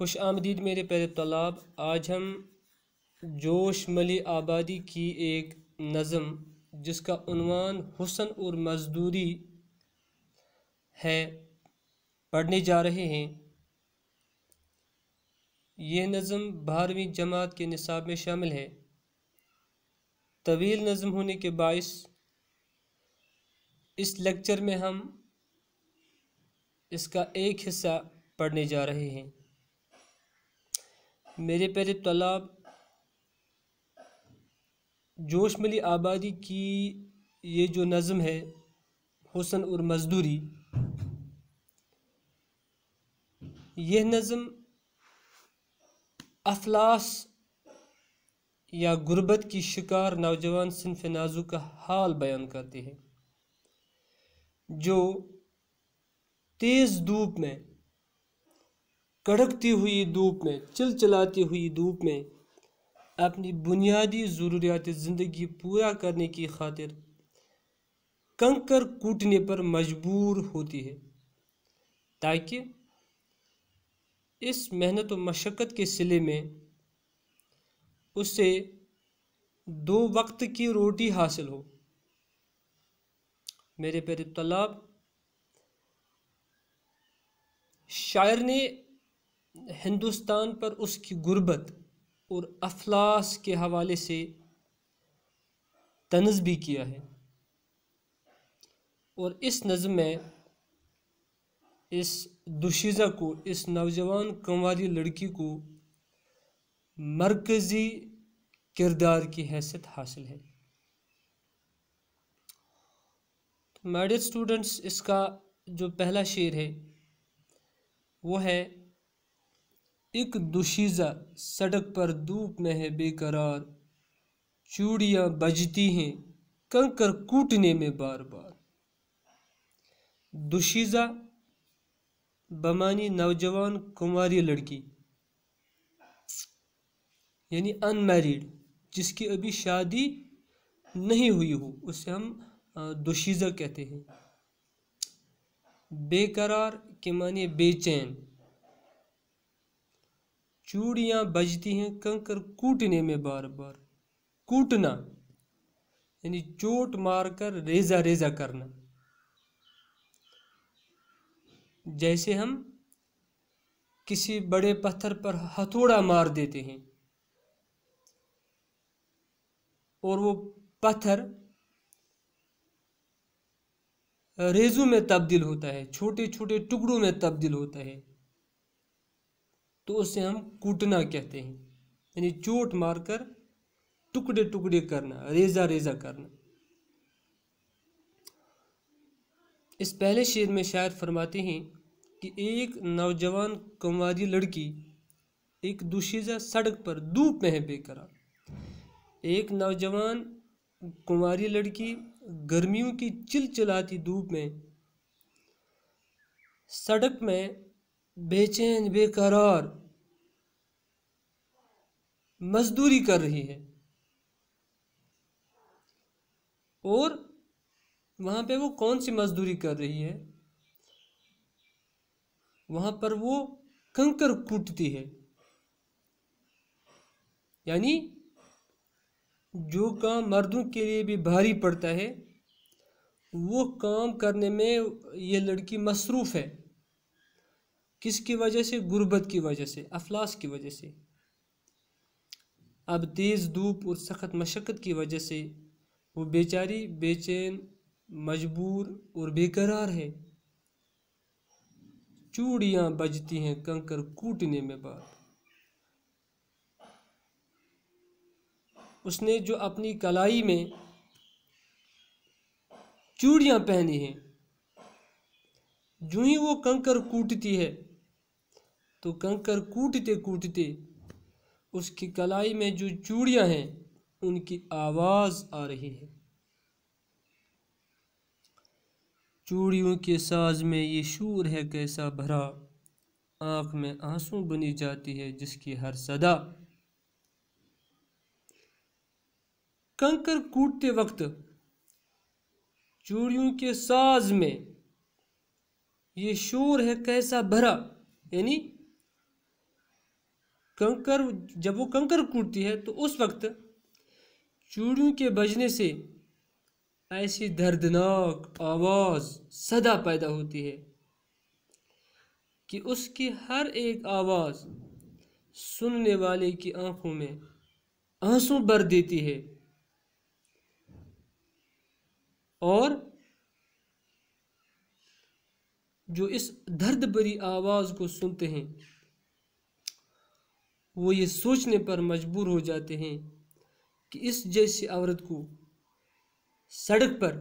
خوش آمدید میرے پیارے طلاب، آج ہم جوش ملی آبادی کی ایک نظم جس کا عنوان حسن اور مزدوری ہے پڑھنے جا رہے ہیں۔ یہ نظم 12ویں جماعت کے نصاب میں شامل ہے۔ طویل نظم ہونے کے باعث اس لیکچر میں ہم اس کا ایک حصہ پڑھنے جا رہے ہیں۔ میرے پیارے طلاب، جوش ملی آبادی کی یہ جو نظم ہے حسن اور مزدوری، یہ نظم افلاس یا غربت کی شکار نوجوان صنف نازک کا حال بیان کرتے ہیں، جو تیز دھوپ میں، کڑکتی ہوئی دھوپ میں، چلچلاتی ہوئی دھوپ میں اپنی بنیادی ضروریات زندگی پورا کرنے کی خاطر کنکر کوٹنے پر مجبور ہوتی ہے، تاکہ اس محنت و مشقت کے صلے میں اسے 2 وقت کی روٹی حاصل ہو۔ میرے پیارے طلاب، شاعر نے ہندوستان پر اس کی غربت اور افلاس کے حوالے سے طنز بھی کیا ہے، اور اس نظم میں اس دوشیزہ کو، اس نوجوان کنواری لڑکی کو مرکزی کردار کی حیثیت حاصل ہے۔ مائی ڈیئر اسٹوڈنٹس، اس کا جو پہلا شعر ہے وہ ہے: ایک دوشیزہ سڑک پر دھوپ میں ہے بے قرار، چوڑیاں بجتی ہیں کنکر کوٹنے میں بار بار۔ دوشیزہ بمانی نوجوان کنواری لڑکی، یعنی ان میریڈ، جس کی ابھی شادی نہیں ہوئی ہو، اسے ہم دوشیزہ کہتے ہیں۔ بے قرار کے معنی بے چین، چوڑیاں بجتی ہیں کنکر کوٹنے میں بار بار۔ کوٹنا یعنی چوٹ مار کر ریزہ ریزہ کرنا، جیسے ہم کسی بڑے پتھر پر ہتھوڑا مار دیتے ہیں اور وہ پتھر ریزوں میں تبدیل ہوتا ہے، چھوٹے چھوٹے ٹکڑوں میں تبدیل ہوتا ہے، تو اسے ہم کوٹنا کہتے ہیں، یعنی چوٹ مار کر ٹکڑے ٹکڑے کرنا، ریزہ ریزہ کرنا۔ اس پہلے شعر میں شاعر فرماتے ہیں کہ ایک نوجوان کنواری لڑکی ایک دوشیزہ سڑک پر دھوپ میں ہے بے قرار۔ ایک نوجوان کنواری لڑکی گرمیوں کی چلچلاتی دھوپ میں سڑک میں بے چین بے قرار مزدوری کر رہی ہے، اور وہاں پہ وہ کون سی مزدوری کر رہی ہے؟ وہاں پر وہ کنکر کوٹتی ہے، یعنی جو کام مردوں کے لیے بھی بھاری پڑتا ہے وہ کام کرنے میں یہ لڑکی مصروف ہے۔ کس کی وجہ سے؟ غربت کی وجہ سے، افلاس کی وجہ سے۔ اب تیز دھوپ اور سخت مشقت کی وجہ سے وہ بیچاری بے چین، مجبور اور بے قرار ہے۔ چوڑیاں بجتی ہیں کنکر کوٹنے میں بار۔ اس نے جو اپنی کلائی میں چوڑیاں پہنی ہیں، جو ہی وہ کنکر کوٹتی ہے تو کنکر کوٹتے کوٹتے اس کی کلائی میں جو چوڑیاں ہیں ان کی آواز آ رہی ہے۔ چوڑیوں کے ساز میں یہ شور ہے کیسا بھرا، آنکھ میں آنسو بنی جاتی ہے جس کی ہر صدا۔ کنکر کوٹتے وقت چوڑیوں کے ساز میں یہ شور ہے کیسا بھرا، یعنی جب وہ کنکر کوٹتی ہے تو اس وقت چوڑیوں کے بجنے سے ایسی دردناک آواز صدا پیدا ہوتی ہے کہ اس کی ہر ایک آواز سننے والے کی آنکھوں میں آنسو بھر دیتی ہے، اور جو اس درد بھری آواز کو سنتے ہیں وہ یہ سوچنے پر مجبور ہو جاتے ہیں کہ اس جیسی عورت کو سڑک پر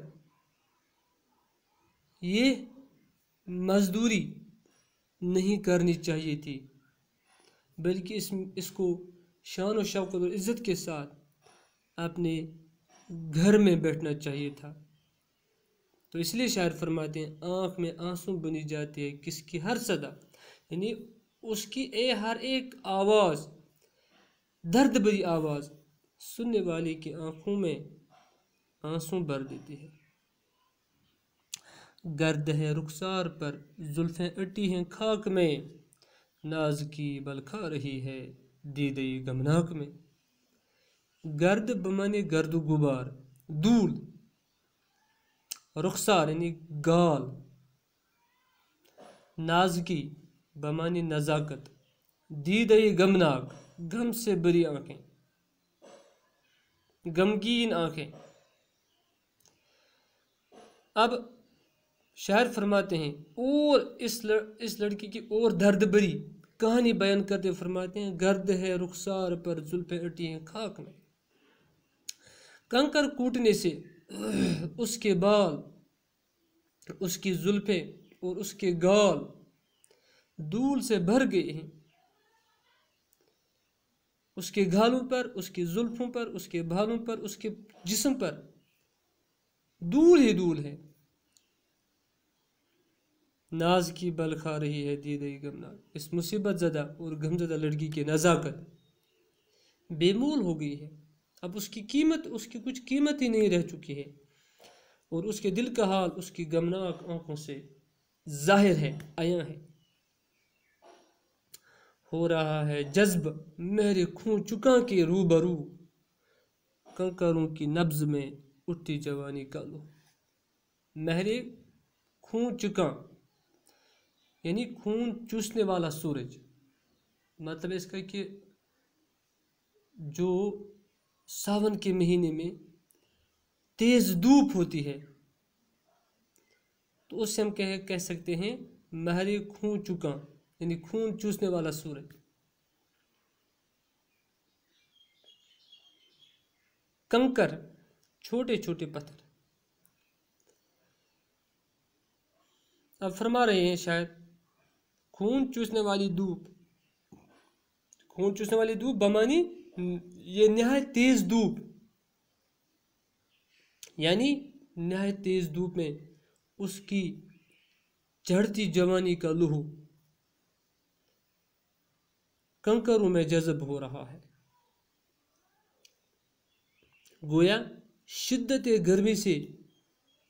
یہ مزدوری نہیں کرنی چاہیے تھی، بلکہ اس کو شان و شوکت اور عزت کے ساتھ اپنے گھر میں بیٹھنا چاہیے تھا۔ تو اس لیے شاعر فرماتے ہیں آنکھ میں آنسو بنی جاتی ہے کس کی ہر صدا، یعنی اس کی ہر ایک آواز، درد بھری آواز سننے والے کی آنکھوں میں آنسو بھر دیتی ہے۔ گرد ہے رخسار پر زلفیں اٹی ہیں خاک میں، ناز کی بل کھا رہی ہے دیدے غمناک میں۔ گرد بمانے گرد و غبار، دھول، رخسار یعنی گال، ناز کی بمانے نزاکت، دیدے غمناک غم سے بری آنکھیں، غمگین آنکھیں۔ اب شاعر فرماتے ہیں اور اس لڑکی کی اور درد بری کہانی بیان کرتے فرماتے ہیں گرد ہے رخسار پر زلفیں اٹی ہیں خاک میں۔ کنکر کوٹنے سے اس کے بال، اس کی زلفیں اور اس کے گال دھول سے بھر گئے ہیں، اس کے گالوں پر، اس کی زلفوں پر، اس کے بالوں پر، اس کے جسم پر دھول ہی دھول ہے۔ ناز کی بل کھا رہی ہے دیدے غمناک، اس مصیبت زدہ اور غم زدہ لڑکی کی نزاکت بے مول ہو گئی ہے، اب اس کی کچھ قیمت ہی نہیں رہ چکی ہے، اور اس کے دل کا حال اس کی غمناک آنکھوں سے ظاہر ہے، عیاں ہے۔ ہو رہا ہے جذب مہر خون چکاں کے روبرو، کنکروں کی نبض میں اٹھتی جوانی کا لو۔ مہر خون چکاں یعنی خون چوسنے والا سورج، مطلب اس کا کہ جو ساون کے مہینے میں تیز دھوپ ہوتی ہے تو اس سے ہم کہہ سکتے ہیں مہر خون چکاں یعنی خون چوسنے والا سورج۔ کنکر چھوٹے چھوٹے پتھر، اب فرما رہے ہیں شاید خون چوسنے والی دھوپ، خون چوسنے والی دھوپ بمانی یہ نہایت تیز دھوپ، یعنی نہایت تیز دھوپ میں اس کی چڑھتی جوانی کا لہو کنکروں میں جذب ہو رہا ہے، گویا شدت گرمی سے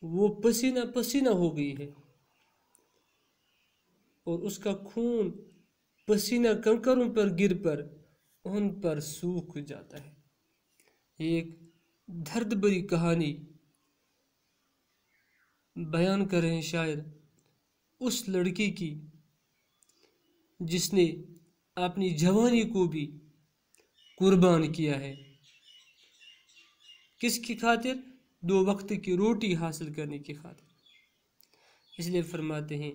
وہ پسینہ پسینہ ہو گئی ہے، اور اس کا خون پسینہ کنکروں پر گر پر ان پر سوکھ جاتا ہے۔ ایک درد بری کہانی بیان کر رہے ہیں شاعر اس لڑکی کی جس نے اپنی جوانی کو بھی قربان کیا ہے، کس کی خاطر؟ 2 وقت کی روٹی حاصل کرنے کی خاطر۔ اس لیے فرماتے ہیں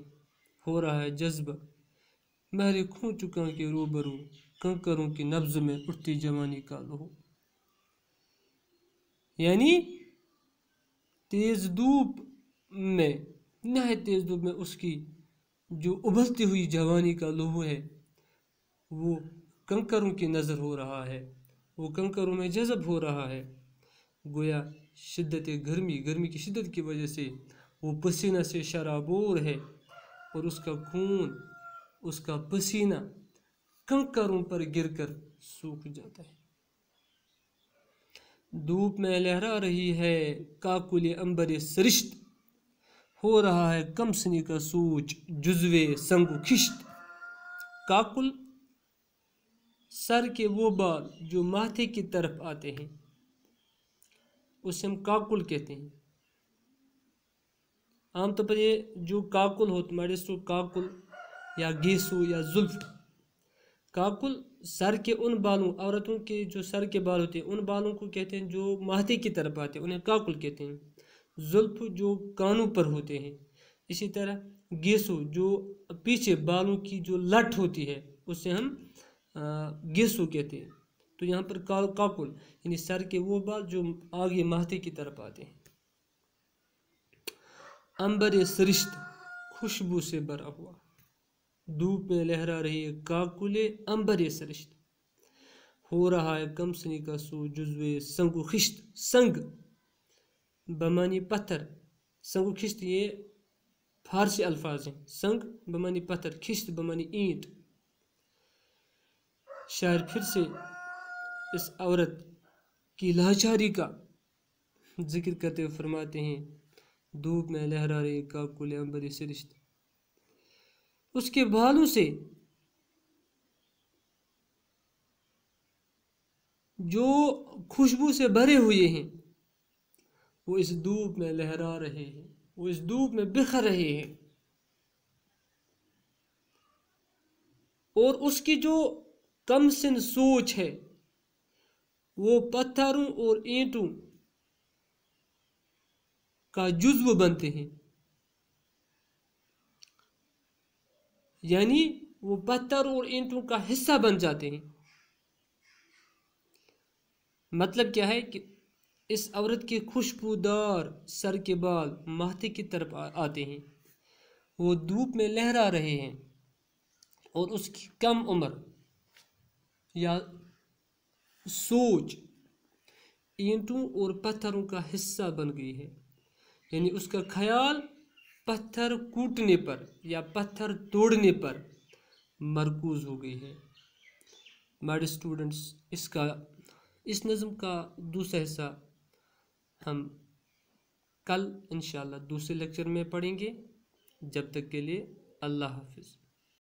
ہو رہا ہے جذب مہر خون چکاں کے روبرو، کنکروں کی نبض میں اٹھتی جوانی کا لہو، یعنی تیز دھوپ میں، نہایت تیز دھوپ میں اس کی جو ابلتی ہوئی جوانی کا لہو ہے وہ کنکروں کی نظر ہو رہا ہے، وہ کنکروں میں جذب ہو رہا ہے، گویا شدت گرمی کی شدت کی وجہ سے وہ پسینہ سے شرابور ہے، اور اس کا خون، اس کا پسینہ کنکروں پر گر کر سوکھ جاتا ہے۔ دھوپ میں لہرا رہی ہے کاکل عنبر سرشت، ہو رہا ہے کم سنی کا سوچ جزوے سنگ و خشت۔ کاکل سر کے وہ بال جو ماتھے کی طرف آتے ہیں اسے ہم کاکل کہتے ہیں۔ عام طور پر یہ جو کاکل ہوتا ہے کاکل یا گیسو یا زلف، کاکل سر کے ان بالوں، عورتوں کے جو سر کے بال ہوتے ہیں ان بالوں کو کہتے ہیں جو ماتھے کی طرف آتے ہیں، انہیں کاکل کہتے ہیں۔ زلف جو کانوں پر ہوتے ہیں، اسی طرح گیسو جو پیچھے بالوں کی جو لٹ ہوتی ہے اسے ہم گیسو کہتے ہیں۔ تو یہاں پر کاکل یعنی سر کے وہ بال جو آگے ماتھے کی طرف آتے ہیں۔ عنبر سرشت، خوشبو سے بھرا ہوا، دھوپ میں لہرا رہی ہے کاکل عنبر سرشت، ہو رہا ہے کم سنی کا سو جزوے سنگ و خشت۔ سنگ بمانی پتھر، سنگ و خشت یہ فارسی الفاظ ہیں۔ سنگ بمانی پتھر، خشت بمانی اینٹ۔ شاعر پھر سے اس عورت کی لاچاری کا ذکر کرتے ہوئے فرماتے ہیں، دھوپ میں لہرا رہی کاکل عنبر سرشت، اس کے بالوں سے جو خوشبو سے بھرے ہوئے ہیں وہ اس دھوپ میں لہرا رہے ہیں، وہ اس دھوپ میں بکھر رہے ہیں، اور اس کی جو کم سن سوچ ہے وہ پتھروں اور اینٹوں کا جزو بنتے ہیں، یعنی وہ پتھر اور اینٹوں کا حصہ بن جاتے ہیں۔ مطلب کیا ہے کہ اس عورت کے خوشبودار سر کے بال ماتھے کی طرف آتے ہیں، وہ دھوپ میں لہرا رہے ہیں، اور اس کی کم عمر یا سوچ اینٹوں اور پتھروں کا حصہ بن گئی ہے، یعنی اس کا خیال پتھر کوٹنے پر یا پتھر توڑنے پر مرکوز ہو گئی ہے۔ ہمارے اسٹوڈنٹس اس نظم کا دوسرا حصہ ہم کل انشاءاللہ دوسرے لیکچر میں پڑھیں گے۔ جب تک کے لیے اللہ حافظ۔